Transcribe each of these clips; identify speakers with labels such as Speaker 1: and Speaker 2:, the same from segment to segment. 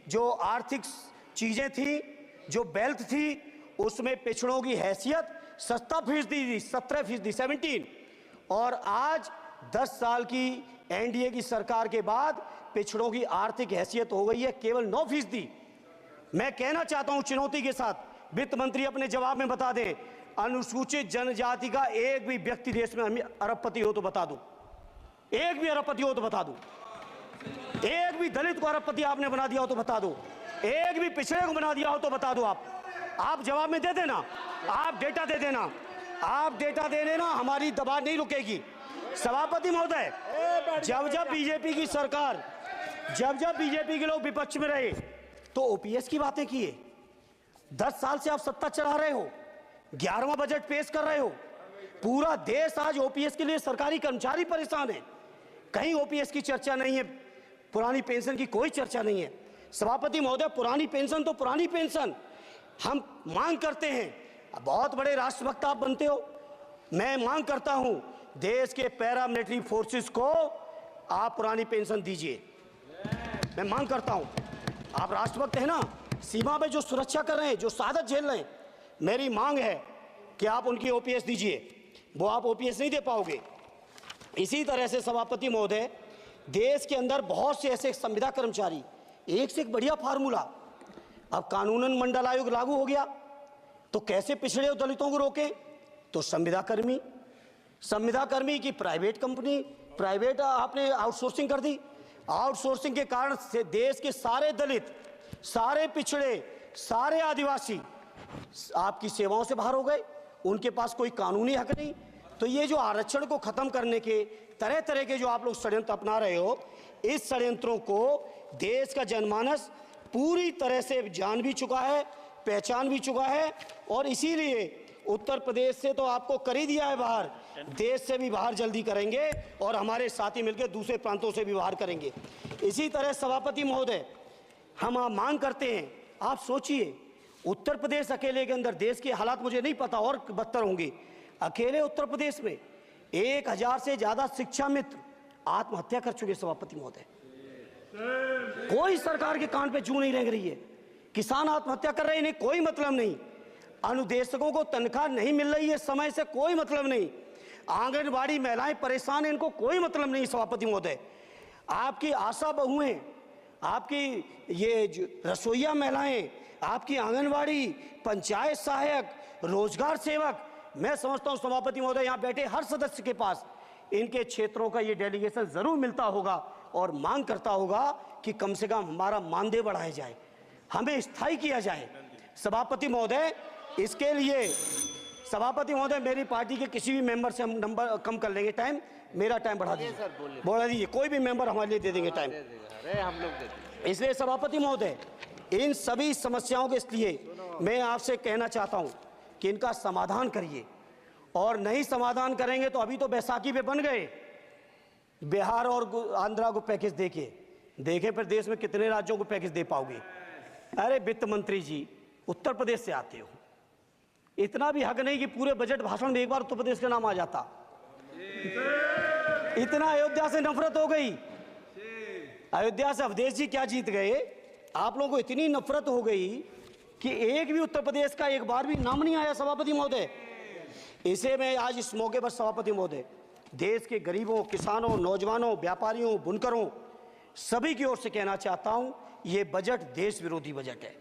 Speaker 1: जो आर्थिक चीज़ें थी, जो वेल्थ थी, उसमें पिछड़ों की हैसियत 17% थी, 17%, 17। और आज 10 साल की एनडीए की सरकार के बाद पिछड़ों की आर्थिक हैसियत हो गई है केवल 9%। मैं कहना चाहता हूं चुनौती के साथ, वित्त मंत्री अपने जवाब में बता दें, अनुसूचित जनजाति का एक भी व्यक्ति देश में अरबपति हो तो बता दो, एक भी अरबपति हो तो बता दो, एक भी दलित को अरबपति आपने बना दिया हो तो बता दो, एक भी पिछड़े को बना दिया हो तो बता दो। आप जवाब में दे देना, आप डेटा दे देना, आप डेटा दे देना, हमारी दबाव नहीं रुकेगी। सभापति महोदय, जब बीजेपी की सरकार, जब बीजेपी के लोग विपक्ष में रहे तो ओपीएस की बातें किए। 10 साल से आप सत्ता चढ़ा रहे हो, 11वां बजट पेश कर रहे हो, पूरा देश आज ओपीएस के लिए सरकारी कर्मचारी परेशान है, कहीं ओपीएस की चर्चा नहीं है, पुरानी पेंशन की कोई चर्चा नहीं है। सभापति महोदय, पुरानी पेंशन तो पुरानी पेंशन, हम मांग करते हैं, बहुत बड़े राष्ट्रभक्त आप बनते हो, मैं मांग करता हूं देश के पैरामिलिट्री फोर्सेस को आप पुरानी पेंशन दीजिए। मैं मांग करता हूं, आप राष्ट्रभक्त हैं ना, सीमा पे जो सुरक्षा कर रहे हैं, जो शहादत झेल रहे हैं, मेरी मांग है कि आप उनकी ओपीएस दीजिए। वो आप ओपीएस नहीं दे पाओगे। इसी तरह से सभापति महोदय, देश के अंदर बहुत से ऐसे संविदा कर्मचारी, एक से एक बढ़िया फार्मूला, अब कानूनन मंडल आयोग लागू हो गया तो कैसे पिछड़े और दलितों को रोके, तो संविदा कर्मी की प्राइवेट कंपनी, प्राइवेट आपने आउटसोर्सिंग कर दी। आउटसोर्सिंग के कारण से देश के सारे दलित, सारे पिछड़े, सारे आदिवासी आपकी सेवाओं से बाहर हो गए, उनके पास कोई कानूनी हक नहीं। तो ये जो आरक्षण को खत्म करने के तरह तरह के जो आप लोग षड्यंत्र अपना रहे हो, इस षड्यंत्रों को देश का जनमानस पूरी तरह से जान भी चुका है, पहचान भी चुका है, और इसीलिए उत्तर प्रदेश से तो आपको कर ही दिया है बाहर, देश से भी बाहर जल्दी करेंगे और हमारे साथी मिलकर दूसरे प्रांतों से भी बाहर करेंगे। इसी तरह सभापति महोदय, हम मांग करते हैं, आप सोचिए, उत्तर प्रदेश अकेले के अंदर, देश के हालात मुझे नहीं पता और बदतर होंगे, अकेले उत्तर प्रदेश में 1000 से ज्यादा शिक्षा मित्र आत्महत्या कर चुके। सभापति महोदय, कोई सरकार के कान पे जू नहीं रेंग रही है, किसान आत्महत्या कर रहे हैं, इन्हें कोई मतलब नहीं, अनुदेशकों को तनख्वाह नहीं मिल रही है समय से, कोई मतलब नहीं, आंगनबाड़ी महिलाएं परेशान हैं, इनको कोई मतलब नहीं। सभापति महोदय, आपकी आशा बहुएं, आपकी ये रसोईया महिलाएं, आपकी आंगनबाड़ी, पंचायत सहायक, रोजगार सेवक, मैं समझता हूं सभापति महोदय, यहां बैठे हर सदस्य के पास इनके क्षेत्रों का ये डेलीगेशन जरूर मिलता होगा और मांग करता होगा कि कम से कम हमारा मानदेय बढ़ाया जाए, हमें स्थायी किया जाए। सभापति महोदय, इसके लिए सभापति महोदय, मेरी पार्टी के किसी भी मेंबर से हम नंबर कम कर लेंगे, टाइम, मेरा टाइम बढ़ा दीजिए, कोई भी मेंबर हमारे लिए दे देंगे टाइम, हम लोग। इसलिए सभापति महोदय, इन सभी समस्याओं के इसलिए मैं आपसे कहना चाहता हूं कि इनका समाधान करिए, और नहीं समाधान करेंगे तो अभी तो बैसाखी पे बन गए, बिहार और आंध्रा को पैकेज देखे फिर देश में कितने राज्यों को पैकेज दे पाओगे। अरे वित्त मंत्री जी, उत्तर प्रदेश से आते हो, इतना भी हक नहीं कि पूरे बजट भाषण में एक बार उत्तर प्रदेश का नाम आ जाता। इतना अयोध्या से नफरत हो गई, अयोध्या से अवधेश जी क्या जीत गए, आप लोगों को इतनी नफरत हो गई कि एक भी उत्तर प्रदेश का एक बार भी नाम नहीं आया। सभापति महोदय, इसे मैं आज इस मौके पर सभापति महोदय, देश के गरीबों, किसानों, नौजवानों, व्यापारियों, बुनकरों, सभी की ओर से कहना चाहता हूं, ये बजट देश विरोधी बजट है।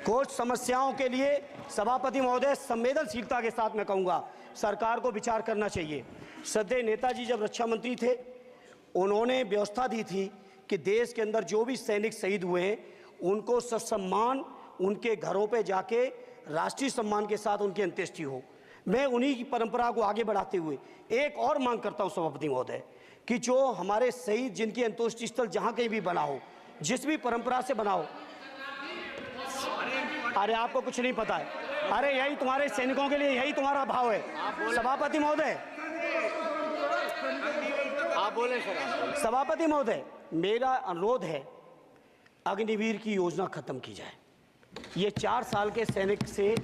Speaker 1: कुछ समस्याओं के लिए सभापति महोदय, संवेदनशीलता के साथ मैं कहूंगा सरकार को विचार करना चाहिए। श्रद्धेय नेताजी जब रक्षा मंत्री थे, उन्होंने व्यवस्था दी थी कि देश के अंदर जो भी सैनिक शहीद हुए हैं उनको ससम्मान उनके घरों पे जाके राष्ट्रीय सम्मान के साथ उनकी अंत्येष्टि हो। मैं उन्हीं की परंपरा को आगे बढ़ाते हुए एक और मांग करता हूं सभापति महोदय, कि जो हमारे शहीद जिनकी अंत्येष्टि स्थल जहां कहीं भी बना हो, जिस भी परंपरा से बना हो, अरे आपको कुछ नहीं पता है, अरे यही तुम्हारे सैनिकों के लिए, यही तुम्हारा भाव है। सभापति महोदय, आप बोले सर। सभापति महोदय, मेरा अनुरोध है, अग्निवीर की योजना खत्म की जाए। ये 4 साल के सैनिक से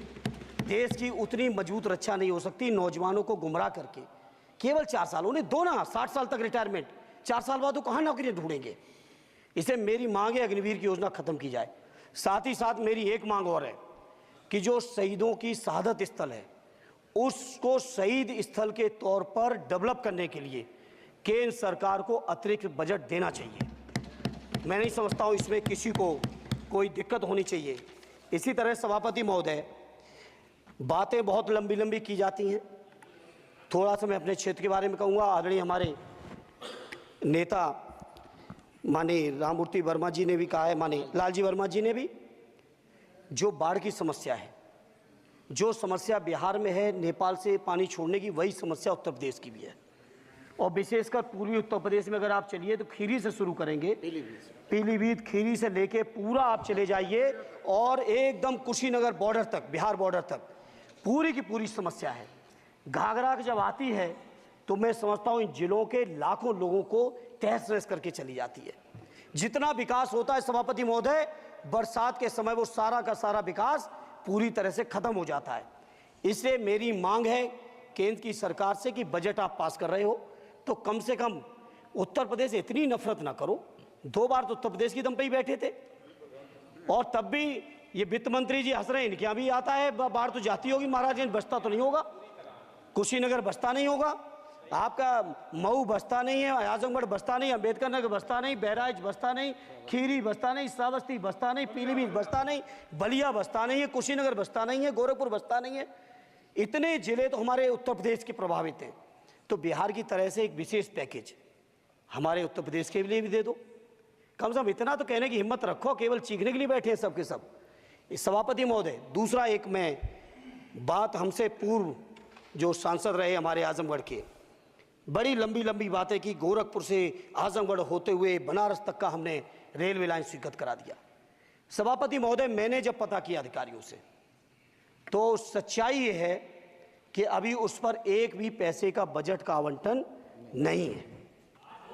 Speaker 1: देश की उतनी मजबूत रक्षा नहीं हो सकती, नौजवानों को गुमराह करके। केवल 4 साल, उन्हें दो ना, 60 साल तक रिटायरमेंट, 4 साल बाद वो कहाँ नौकरियां ढूंढेंगे। इसे मेरी मांग है, अग्निवीर की योजना खत्म की जाए। साथ ही साथ मेरी एक मांग और है कि जो शहीदों की शहादत स्थल है उसको शहीद स्थल के तौर पर डेवलप करने के लिए केंद्र सरकार को अतिरिक्त बजट देना चाहिए। मैं नहीं समझता हूँ इसमें किसी को कोई दिक्कत होनी चाहिए। इसी तरह सभापति महोदय, बातें बहुत लंबी लंबी की जाती हैं, थोड़ा सा मैं अपने क्षेत्र के बारे में कहूँगा। आदरणीय हमारे नेता माननीय राममूर्ति वर्मा जी ने भी कहा है, माननीय लालजी वर्मा जी ने भी, जो बाढ़ की समस्या है, जो समस्या बिहार में है नेपाल से पानी छोड़ने की, वही समस्या उत्तर प्रदेश की भी है। और विशेषकर पूर्वी उत्तर प्रदेश में अगर आप चलिए तो खीरी से शुरू करेंगे, पीलीभीत खीरी से लेके पूरा आप चले जाइए और एकदम कुशीनगर बॉर्डर तक, बिहार बॉर्डर तक पूरी की पूरी समस्या है। घाघरा जब आती है तो मैं समझता हूँ इन जिलों के लाखों लोगों को तहस नहस करके चली जाती है। जितना विकास होता है सभापति महोदय, बरसात के समय वो सारा का सारा विकास पूरी तरह से खत्म हो जाता है। इसलिए मेरी मांग है केंद्र की सरकार से कि बजट आप पास कर रहे हो तो कम से कम उत्तर प्रदेश से इतनी नफरत ना करो। 2 बार तो उत्तर प्रदेश की दम पे ही बैठे थे और तब भी ये वित्त मंत्री जी हंस रहे हैं, इनके यहाँ भी आता है बाढ़ तो जाती होगी, महाराजगंज बसता तो नहीं होगा, कुशीनगर बसता नहीं होगा, आपका मऊ बसता नहीं है, आजमगढ़ बसता नहीं, अम्बेडकर नगर बसता नहीं, बहराइच बसता नहीं, खीरी बसता नहीं, श्रावस्ती बसता नहीं, पीलीभीत बसता नहीं, बलिया बसता नहीं है, कुशीनगर बसता नहीं है, गोरखपुर बसता नहीं है। इतने जिले तो हमारे उत्तर प्रदेश के प्रभावित हैं। तो बिहार की तरह से एक विशेष पैकेज हमारे उत्तर प्रदेश के लिए भी दे दो। कम से कम इतना तो कहने की हिम्मत रखो, केवल चीखने के लिए बैठे हैं सब के सब। सभापति महोदय, दूसरा एक मैं बात, हमसे पूर्व जो सांसद रहे हमारे आजमगढ़ के, बड़ी लंबी लंबी बातें की, गोरखपुर से आजमगढ़ होते हुए बनारस तक का हमने रेलवे लाइन स्वीकृत करा दिया। सभापति महोदय, मैंने जब पता किया अधिकारियों से तो सच्चाई ये है कि अभी उस पर एक भी पैसे का बजट का आवंटन नहीं है।